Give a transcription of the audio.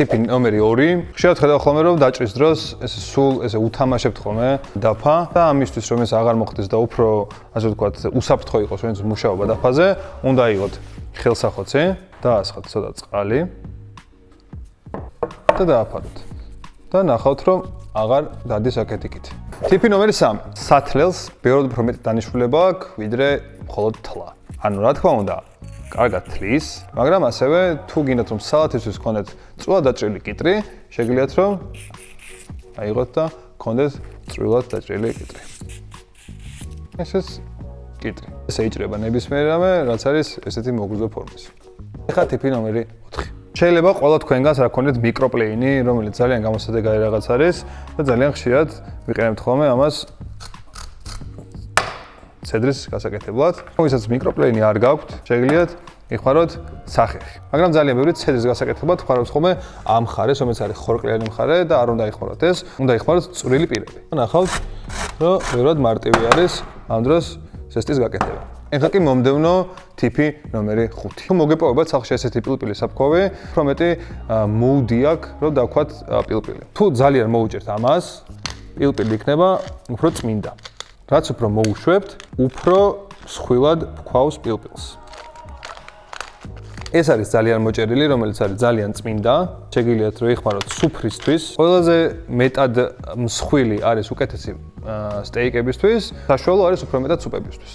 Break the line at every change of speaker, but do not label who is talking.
ტიპი ნომერი 2. ხშირად ხედავ ხოლმე რომ დაჭრის დროს ესე სულ ესე უთამაშებთ ხოლმე დაფა და ამისთვის რომ ეს აღარ მოხდეს და უფრო ასე ვთქვათ უსაფრთხო იყოს ვინც მუშაობა დაფაზე, უნდა იყოთ ხელსახოცი, დაასხათ ცოტა წყალი და დააფაროთ. და ნახავთ რომ აღარ დადის აკეთიკით. ტიპი ნომერი 3. სათლელს ბევრად უფრო მეტი დანიშნულება აქვს ვიდრე მხოლოდ თლა. ანუ რა თქმა უნდა კარგად თლის, მაგრამ ასევე თუ გინდათ რომ სალათისთვის გქონდეთ წვრილად დაჭრილი კიტრი, შეგიძლიათ რომ აიღოთ და გქონდეთ წვრილად დაჭრილი კიტრი. ესეც კიტრი. ესე იჭრება ნებისმიერ რამე, რაც არის ესეთი მოგრძო ფორმის. ეხლა ტიპი ნომერი 4. შეიძლება ყველა თქვენგანს რა გქონდეთ მიკროპლეინი, რომელიც ძალიან გამოსადეგარი რაღაც არის და ძალიან ხშირად ვიყენებთ ხოლმე ამას ცედრის გასაკეთებლად. ვისაც მიკროპლეინი არ გაქვთ, შეგიძლიათ იხმაროთ სახეხი. მაგრამ ძალიან ბევრი ცედრის გასაკეთებლად ხმარობს ხოლმე ამ მხარეს, რომელიც არის ხორკლიანი მხარე და არ უნდა იხმაროთ ეს, უნდა იხმაროთ წვრილი პირები. ნახავთ, რომ ბევრად მარტივი არის ამ დროს ზესტის გაკეთება. ეხლა კი მომდევნო ტიპი ნომერი 5. თუ მოგეპოვებათ სახლში ესეთი პილპილი საფქვავი, უფრო მეტი მოუდი აქვს, რომ დავქვათ პილპილი. თუ ძალიან მოუჭერთ ამას, პილპილი იქნება უფრო წმინდა. რაც უფრო მოუშვებთ, უფრო მსხვილად ფქვავს პილპილს. ეს არის ძალიან მოჭერილი, რომელიც არის ძალიან წმინდა. შეგიძლიათ რომ იხმაროთ სუფრისთვის. ყველაზე მეტად მსხვილი არის უკეთესი სტეიკებისთვის, საშუალო არის უფრო მეტად სუპებისთვის.